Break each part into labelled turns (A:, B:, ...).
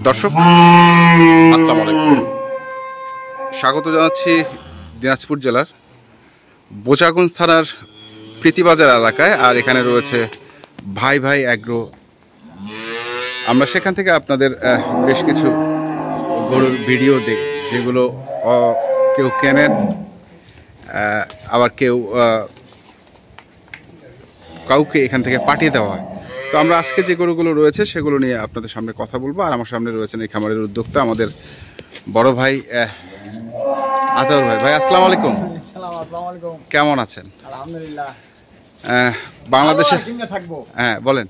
A: দর্শক আসসালামু আলাইকুম, স্বাগত জানাচ্ছি দিনাজপুর জেলার বোচাগঞ্জ থানার প্রীতিবাজার এলাকায়। আর এখানে রয়েছে ভাই ভাই অ্যাগ্রো। আমরা সেখান থেকে আপনাদের বেশ কিছু গরুর ভিডিও দিই, যেগুলো কেউ কেনেন, আবার কাউকে এখান থেকে পাঠিয়ে দেওয়া হয়। তো আমরা আজকে যে গরুগুলো রয়েছে সেগুলো নিয়ে আপনাদের সামনে কথা বলবো। আর আমার সামনে রয়েছেন এই খামারের উদ্যোক্তা, আমাদের বড় ভাই আতাউর ভাই। ভাই আসসালামু আলাইকুম। কেমন আছেন?
B: আলহামদুলিল্লাহ।
A: বাংলাদেশে
B: থাকবো?
A: হ্যাঁ বলেন।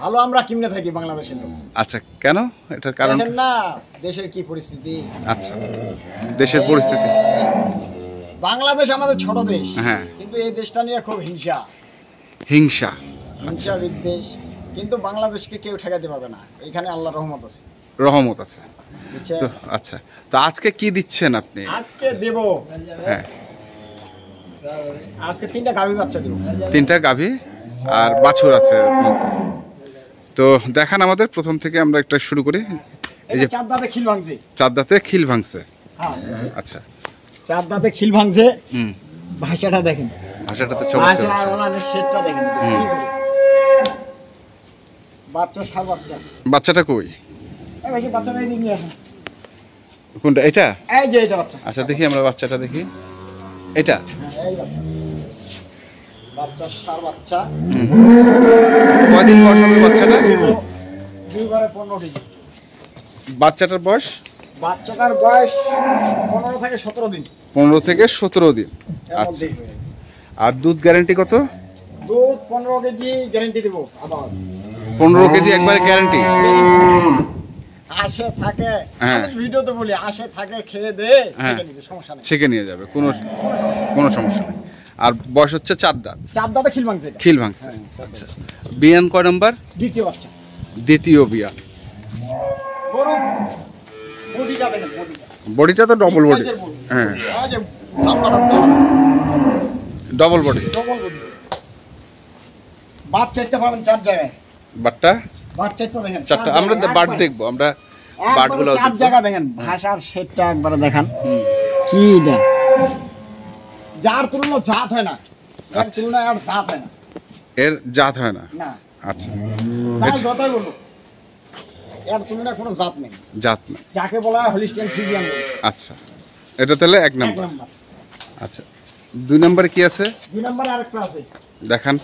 B: ভালো, আমরা কিমনে থাকি বাংলাদেশের লোক।
A: আচ্ছা, কেন? এটার কারণ
B: না, দেশের কি পরিস্থিতি।
A: আচ্ছা, দেশের পরিস্থিতি।
B: বাংলাদেশ আমাদের ছোট দেশ,
A: হ্যাঁ,
B: কিন্তু এই দেশটা নিয়ে খুব
A: হিংসা
B: বিদ্বেষ। কিন্তু বাংলাদেশকে কেউ ঠেকাতে পারবে না, এখানে আল্লাহর রহমত আছে।
A: তো আচ্ছা, তো আজকে কি দিচ্ছেন আপনি?
B: আজকে দেব,
A: হ্যাঁ,
B: আজকে 3টা গাভী বাচ্চা দেব।
A: 3টা গাভী আর বাছুর আছে। তো দেখান আমাদের, প্রথম থেকে আমরা একটা শুরু করি।
B: এই যে চার দাঁতে খিল ভাঙছে।
A: চার দাঁতে খিল ভাঙছে।
B: হ্যাঁ,
A: আচ্ছা,
B: চার দাঁতে খিল ভাঙছে। ভাষাটা দেখেন,
A: ভাষাটা তো চমৎকার।
B: আর ওনার শেডটা দেখেন। বাচ্চা, সার বাচ্চা।
A: বাচ্চাটা কই?
B: এই ভাই, বাচ্চাটা এই দিকে নিয়ে আসেন।
A: কোনটা? এটা?
B: এই যে এটা বাচ্চা।
A: আচ্ছা, দেখি আমরা বাচ্চাটা দেখি। এটা
B: এই বাচ্চা, বাচ্চা সার বাচ্চা।
A: কয়দিন বয়স হবে বাচ্চাটা?
B: 15 কেজি।
A: বাচ্চাটার বয়স?
B: বাচ্চাটার বয়স 15 থেকে 17 দিন।
A: 15 থেকে 17 দিন। আচ্ছা, আর দুধ গ্যারান্টি কত?
B: দুধ 15 কেজি গ্যারান্টি দেব। আবার
A: 15 কেজি একবারে গ্যারান্টি।
B: আসে থাকে, আমি ভিডিওতে বলি, আসে থাকে, খেয়ে দে, ছেঁকে নিবে, সমস্যা নেই।
A: ছেঁকে নিয়ে যাবে, কোনো সমস্যা নেই। আর বয়স হচ্ছে 4 দাঁত।
B: 4 দাঁতে খিল ভাঙছে।
A: খিল ভাঙছে। আচ্ছা, বিয়ান কয় নাম্বার?
B: দ্বিতীয় বাচ্চা।
A: দ্বিতীয় বিয়ান।
B: গরু বডিটা দেখেন,
A: বডিটা তো ডবল বডি। হ্যাঁ,
B: এই যে চামড়াটা
A: ডবল বডি।
B: বাট চারটা পাবেন 4 জায়গায়। বাট চারটা দেখেন,
A: 4টা। আমরা বাট দেখবো, আমরা বাটগুলো
B: 4 জায়গা দেখেন। ভাষার শেডটা একবার দেখান। কি না, যার তুলনা জাত হয় না, এর তুলনায় আর জাত হয় না।
A: এর জাত হয় না?
B: না।
A: আচ্ছা,
B: তাই যতই বলুন, এর তুলনায় কোনো জাত নেই।
A: জাত না,
B: যাকে বলা হয় হলিস্টিয়ান ফ্রিজিয়ান।
A: আচ্ছা, এটা তাহলে 1 নাম্বার। আচ্ছা, 2 নাম্বারে কি আছে?
B: 2 নম্বরে আরেকটা আছে,
A: দেখান।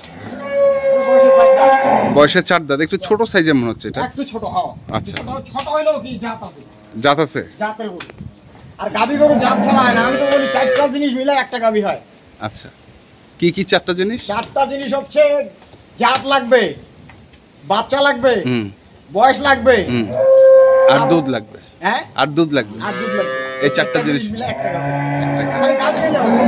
A: বয়সে 4 দাঁত, একটু ছোট সাইজের মনে হচ্ছে এটা।
B: একটু ছোট। হ্যাঁ,
A: আচ্ছা,
B: ছোট হইলেও কি জাত আছে।
A: জাত আছে,
B: জাতের গরু। আর গাবি গরু জাত ছাড়া হয় না। আমি তো বলি 4টা জিনিস মিলে একটা গাবি হয়।
A: আচ্ছা, কি কি 4টা জিনিস?
B: 4টা জিনিস হচ্ছে, জাত লাগবে, বাচ্চা লাগবে, বয়স লাগবে,
A: আর দুধ লাগবে।
B: হ্যাঁ,
A: আর দুধ লাগবে।
B: আর দুধ লাগবে।
A: এই 4টা জিনিস
B: মিলে একটা গাবি।
A: একটা গাভী।
B: খালি গাবি হইলে হবে।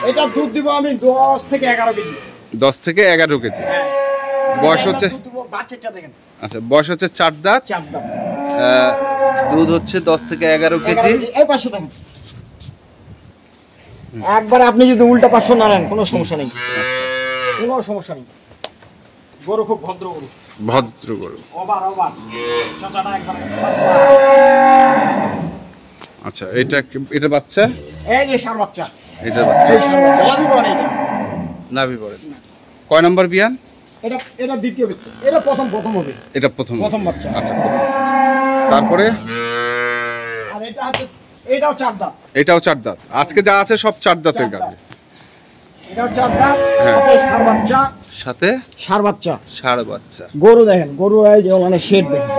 B: এটা দুধ দিব আমি 10 থেকে 11 কেজি।
A: 10 থেকে 11 কেজি। বয়স হচ্ছে,
B: বাচ্চাটা দেখেন।
A: আচ্ছা, বয়স হচ্ছে 4 দাঁত।
B: 4 দাঁত।
A: দুধ হচ্ছে 10 থেকে 11 কেজি।
B: এই পাশে দেখেন, একবার আপনি যদি উল্টা পাশে নাড়েন কোনো সমস্যা নেই।
A: আচ্ছা,
B: কোনো সমস্যা নেই। গরু খুব ভদ্র গরু।
A: ভদ্র গরু।
B: ওভার চাচাটা একবার।
A: আচ্ছা, এটা বাচ্চা।
B: এই যে সার বাচ্চা।
A: এটা বাচ্চা।
B: এই সার বাচ্চা লাভি বলে এটা।
A: নাভি পড়ে। কয় নাম্বার বিয়ান?
B: এটা দ্বিতীয় বাচ্চা। এটা প্রথম হবে।
A: এটা প্রথম
B: বাচ্চা।
A: আচ্ছা, তারপরে
B: আর এটা হচ্ছে, এটাও 4 দাঁত।
A: এটাও 4 দাঁত। আজকে যা আছে সব 4 দাঁতের গাভী।
B: এটাও 4 দাঁত, সার বাচ্চা।
A: সাথে
B: সার বাচ্চা।
A: ষাঁড় বাচ্চা।
B: গরু দেখেন, গরু এই যে মানে শেড দেখেন।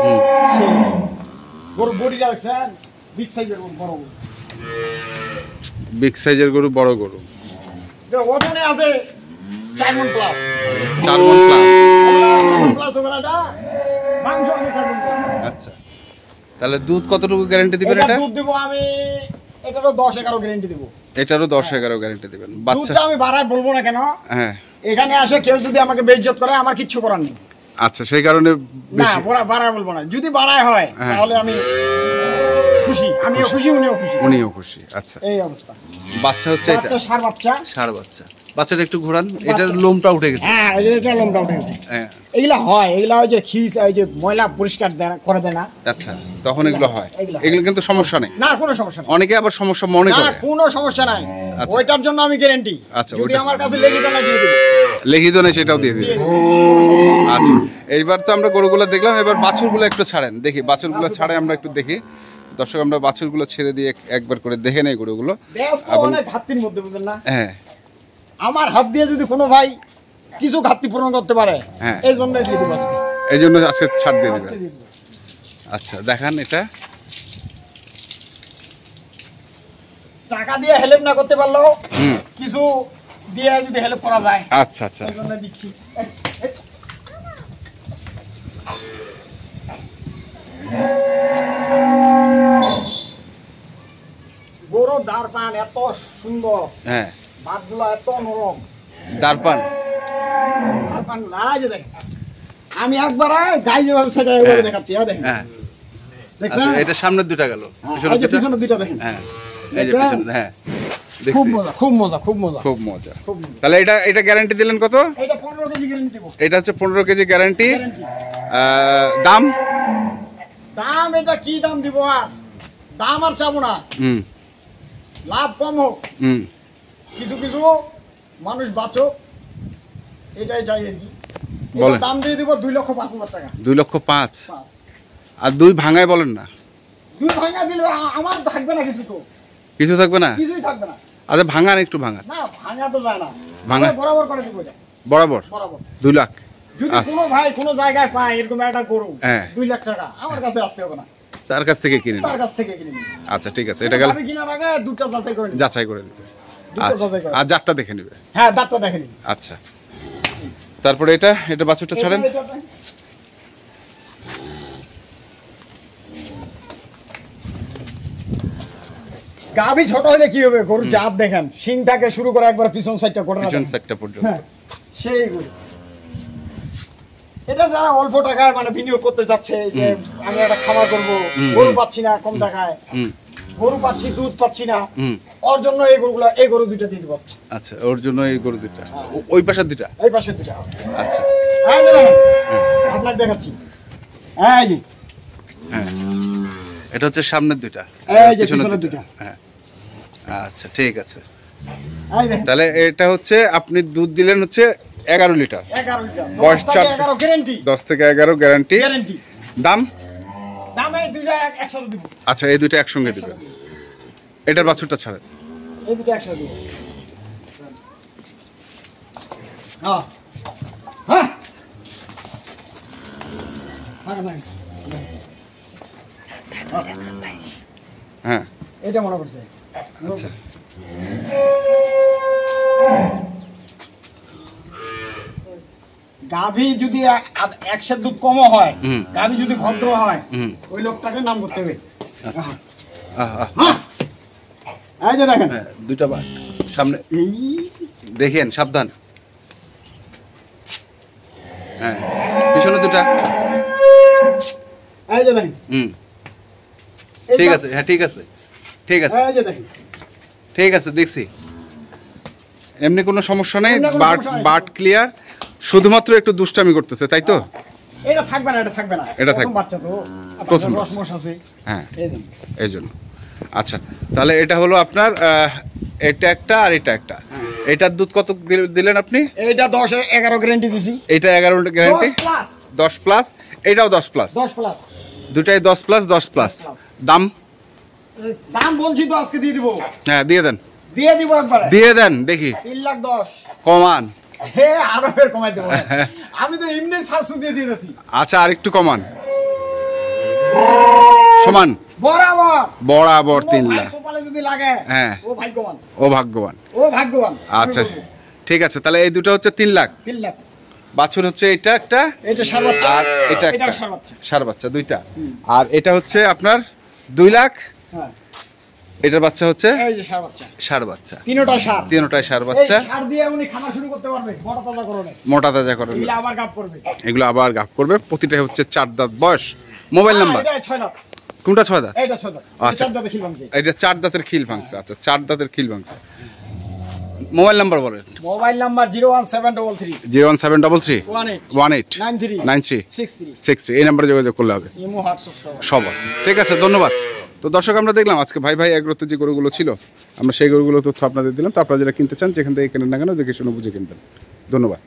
B: গরু বডিটা দেখছেন, বিগ সাইজের গরু, বড় গরু।
A: বিগ সাইজের গরু, বড় গরু।
B: এটা ওজনে আছে 4 মণ প্লাস।
A: 4 মণ প্লাস।
B: 4 মণ প্লাস ওখানেটা মাংস আছে 4 মণ প্লাস।
A: আচ্ছা, তাহলে দুধ কতটুকু গ্যারান্টি দিবেন? এটা
B: দুধ দেব আমি, এটারও 10-11 গ্যারান্টি দেব।
A: এটারও 10-11 গ্যারান্টি দিবেন। বাচ্চা
B: দুধটা আমি বাড়ায় বলবো না কেন?
A: হ্যাঁ,
B: এখানে আসে কেউ যদি আমাকে বেইজ্জত করে, আমার কিচ্ছু করার নেই।
A: আচ্ছা, সেই কারণে
B: না, বাড়ায় বলবো না। যদি বাড়ায় হয় তাহলে আমি খুশি, আমিও খুশি, উনিও খুশি।
A: আচ্ছা,
B: এই অবস্থা।
A: বাচ্চা হচ্ছে এটা।
B: ষাঁড় বাচ্চা।
A: ষাঁড় বাচ্চা। বাচ্চাটা একটু ঘোরান, এটার লোমটা উঠে গেছে।
B: হ্যাঁ এটা লম্বা উঠে গেছে।
A: হ্যাঁ
B: এগুলা হয়, এগুলা ওই যে খিস ওই যে ময়লা পরিষ্কার করে দেয় না,
A: আচ্ছা, তখন এগুলো হয়।
B: এগুলো হয়।
A: এগুলো কিন্তু সমস্যা নেই,
B: না কোনো সমস্যা নেই,
A: অনেকে আবার সমস্যা মনে
B: না
A: করে।
B: কোনো সমস্যা নাই।
A: আচ্ছা।
B: ওইটার জন্য আমি গ্যারান্টি।
A: আচ্ছা,
B: যদি
A: ওইটা-
B: আমার কাছে লেগে দেয় দিয়ে দেব।
A: লিখিত নেই সেটাও দিয়ে দিবে। আচ্ছা, এইবার তো আমরা গরুগুলো দেখলাম, এবার বাছুরগুলো একটু ছাড়েন দেখি, বাছুরগুলো ছাড়ে আমরা একটু দেখি। দর্শক আমরা বাছুরগুলো ছেড়ে দিয়ে একবার করে দেখে নেই গরুগুলো।
B: দেশ তো
A: এবং-
B: অনেক ঘাটতির মধ্যে, বুঝেন না?
A: হ্যাঁ
B: আমার হাত দিয়ে যদি কোনো ভাই কিছু ঘাটতি পূরণ করতে পারে,
A: হ্যাঁ।
B: এই জন্য দিয়ে দেব আজকে।
A: এই জন্য আজকে ছাড় দিয়ে দিবেন।
B: আজকে দিয়ে দেব।
A: আচ্ছা দেখান এটা।
B: টাকা দিয়ে হেল্প না করতে পারলেও
A: হুম,
B: কিছু দিয়ে যদি হেল্প করা যায়,
A: আচ্ছা আচ্ছা।
B: এই জন্য দিচ্ছি। গরু দাঁড় পান এত সুন্দর,
A: হ্যাঁ,
B: বাটগুলো এত নরম,
A: দারপান।
B: দাঁড় পান না যে দেখেন। আমি একবার গাই যেভাবে সেটা এভাবে
A: হ্যাঁ।
B: দেখাচ্ছি, দেখেন
A: হ্যাঁ,
B: দেখছেন?
A: আচ্ছা, এটা সামনের দুটা গেল,
B: হ্যাঁ,
A: পিছনের
B: এই যে
A: দুটা।
B: পিছনে দুইটা দেখেন।
A: হ্যাঁ, এই যে
B: দেখছেন?
A: পিছনে, হ্যাঁ
B: খুব
A: দেখছি।
B: মজা, খুব মজা, খুব মজা,
A: খুব মজা।
B: খুব মজা।
A: তাহলে এটা গ্যারান্টি দিলেন কত?
B: এটা 15 কেজি গ্যারান্টি দেব।
A: এটা হচ্ছে 15 কেজি গ্যারান্টি।
B: গ্যারান্টি।
A: দাম?
B: দাম এটা কি দাম দিব আর? দাম আর চাবো না,
A: হুম
B: লাভ কম হোক,
A: হুম,
B: কিছু কিছু মানুষ বাঁচো, এটাই চাই আর কি।
A: বলেন।
B: এটার দাম দিয়ে দিব 2,05,000 টাকা।
A: 2,05,000।
B: পাঁচ।
A: আর 2 ভাঙায় বলেন না,
B: দুই ভাঙা দিলে আমার থাকবে না কিছু, তো
A: কিছু থাকবে না?
B: কিছুই থাকবে না।
A: আচ্ছা ভাঙান, একটু ভাঙান,
B: না ভাঙা তো যায় না,
A: ভাঙা?
B: আমরা বরাবর করে দিব এটা,
A: বরাবর
B: বরাবর।
A: 2 লাখ।
B: যদি
A: আচ্ছা।
B: কোনো ভাই কোনো জায়গায় পায় এরকম একটা গরু,
A: হ্যাঁ।
B: 2 লাখ টাকা আমার কাছে আসতে হবে না,
A: তার কাছ থেকে কিনে
B: তার
A: নিন।
B: কাছ থেকে কিনে নিন।
A: আচ্ছা ঠিক আছে, এটা গেল,
B: আমি কিনার আগে দুটো যাচাই করে নিন।
A: যাচাই করে দিতে।
B: দুটো
A: আচ্ছা,
B: যাচাই করে।
A: আর জাতটা দেখে নেবে।
B: হ্যাঁ, দাঁতটা দেখে নিন।
A: আচ্ছা, তারপরে এটা বাছুরটা ছাড়েন।
B: এটা- এটা- গাভী ছোট হলে কি হবে? গরুর জাত দেখেন, শিং থেকে শুরু করে একবার পিছন সাইডটা গোটা
A: পিছন
B: দেখেন।
A: সাইডটা পর্যন্ত।
B: হ্যাঁ, সেই গরু। এটা যারা অল্প টাকায় মানে বিনিয়োগ করতে যাচ্ছে, যে আমি একটা খামার করবো, গরু পাচ্ছি না কম টাকায়,
A: হুম
B: গরু পাচ্ছি দুধ পাচ্ছি না,
A: হুম,
B: ওর জন্য এই গরু দুইটা দিয়ে দিব আজকে।
A: আচ্ছা, ওর জন্য এই গরু দুটা, ওই পাশের দুটা।
B: এই পাশে দুইটা।
A: আচ্ছা,
B: এই যে দেখেন, আপনাকে দেখাচ্ছি। এই যে
A: হ্যাঁ, এটা হচ্ছে সামনের দুটা,
B: এই যে
A: পিছনের
B: পিছনের
A: দুটা।
B: দুইটা।
A: হ্যাঁ, আচ্ছা ঠিক আছে।
B: এই দেখেন,
A: তাহলে এটা হচ্ছে আপনি দুধ দিলেন হচ্ছে 11 লিটার,
B: 11 লিটার,
A: বয়স
B: 10 থেকে
A: 4
B: 11 গ্যারান্টি।
A: 10 থেকে 11 গ্যারান্টি।
B: গ্যারান্টি।
A: দাম?
B: দাম এই দুইটা একসাথে দিব।
A: আচ্ছা, এই দুটো একসঙ্গে দিবেন। এটার বাছুরটা ছাড়েন।
B: এই দুটো একসাথে দিব। হ্যাঁ হ্যাঁ, থাক না।
A: হ্যাঁ,
B: এটা মনে করছে।
A: আচ্ছা,
B: গাভী যদি একসাথে দুধ কমও হয়,
A: হুম।
B: গাভী যদি ভদ্র হয়,
A: হুম,
B: ওই লোকটাকে নাম করতে হবে।
A: আচ্ছা,
B: হ্যাঁ, এই যে দেখেন,
A: হ্যাঁ, দুইটা বার সামনে
B: এই
A: দেখেন, সাবধান। হ্যাঁ, পিছনে দুটা।
B: এই যে দেখেন,
A: হুম,
B: এই
A: ঠিক
B: যে-
A: আছে, হ্যাঁ ঠিক আছে, ঠিক আছে,
B: এই যে দেখেন,
A: ঠিক আছে, দেখছি। এমনি কোনো সমস্যা নেই,
B: এমনি কোনো
A: বাট
B: সমস্যা নেই।
A: বাট ক্লিয়ার, শুধুমাত্র একটু দুষ্টামি করতেছে, তাই তো?
B: এটা থাকবে না, এটা থাকবে না,
A: এটা
B: প্রথম
A: থাকবে।
B: বাচ্চা তো,
A: প্রথম
B: আপনার
A: বাচ্চা।
B: রসমস আছে,
A: হ্যাঁ,
B: এই দেখেন।
A: এই জন্য। আচ্ছা, তাহলে এটা হলো আপনার এটা একটা আর এটা একটা। এটার দুধ কত দিলেন আপনি?
B: এইটা 10 11 গ্যারান্টি দিছি।
A: এটা 11 গ্যারান্টি,
B: 10 প্লাস,
A: 10 প্লাস, এটাও 10 প্লাস,
B: 10 প্লাস।
A: দুটাই 10 প্লাস 10 প্লাস।
B: 10 প্লাস।
A: দাম?
B: দাম বলছি তো আজকে দিয়ে দিব,
A: হ্যাঁ দিয়ে দেন,
B: দিয়ে দিব একবারে।
A: দিয়ে দেন দেখি,
B: 3,10,000।
A: কমান।
B: হে, আরো ফের কমাই দেবো। আমি তো এমনি 700 দিয়ে দিয়েছি।
A: আচ্ছা, আর একটু কমান, সমান
B: বরাবর
A: বরাবর
B: কোনো
A: 3
B: ভাই
A: লাখ।
B: কপালে যদি লাগে,
A: হ্যাঁ।
B: ও ভাগ্যবান,
A: ও ভাগ্যবান।
B: ও ভাগ্যবান।
A: আচ্ছা ঠিক আছে, তাহলে এই দুটো হচ্ছে 3 লাখ।
B: 3 লাখ।
A: বাছুর হচ্ছে এটা একটা,
B: এটা সার বাচ্চা,
A: আর এটা
B: এটা
A: একটা,
B: সার বাচ্চা।
A: ষাঁড় বাচ্চা দুইটা। আর এটা হচ্ছে আপনার 2 লাখ,
B: হ্যাঁ,
A: এটার বাচ্চা হচ্ছে
B: এই যে সার বাচ্চা,
A: ষাঁড় বাচ্চা।
B: তিনটা সার।
A: তিনটাই ষাঁড়
B: এই
A: বাচ্চা,
B: সার দিয়ে উনি খানা শুরু করতে পারবে, বড় তাজা করনে।
A: মোটা তাজা করেন,
B: এগুলা আবার গাপ করবে।
A: এগুলো আবার গাপ করবে। প্রতিটাই হচ্ছে 4 দাঁত বয়স। Mobile number?
B: এটা 6 দাঁত,
A: কোনটা 6 দাঁত?
B: এটা 6 দাঁত।
A: আচ্ছা।
B: 4 দাঁতে খিল ভাঙছে।
A: এটা 4 দাঁতের খিল ভাঙছে। আচ্ছা, 4 দাঁতের খিল ভাঙছে। মোবাইল নাম্বার বলেন।
B: মোবাইল নাম্বার 01733
A: 01733
B: 18
A: 18
B: 93
A: 93
B: 63
A: 63 এই নাম্বারে যোগাযোগ করলে হবে।
B: ইমো হোয়াটসঅ্যাপ
A: সব আছে, ঠিক আছে, ধন্যবাদ। তো দর্শক আমরা দেখলাম আজকে ভাই ভাই এগ্রোতে যে গরুগুলো ছিল আমরা সেই গরুগুলো তথ্য আপনাদের দিলাম। তো আপনারা যারা কিনতে চান যেখান থেকে কেনেন না কেন দেখে শুনে বুঝে কিনবেন। ধন্যবাদ।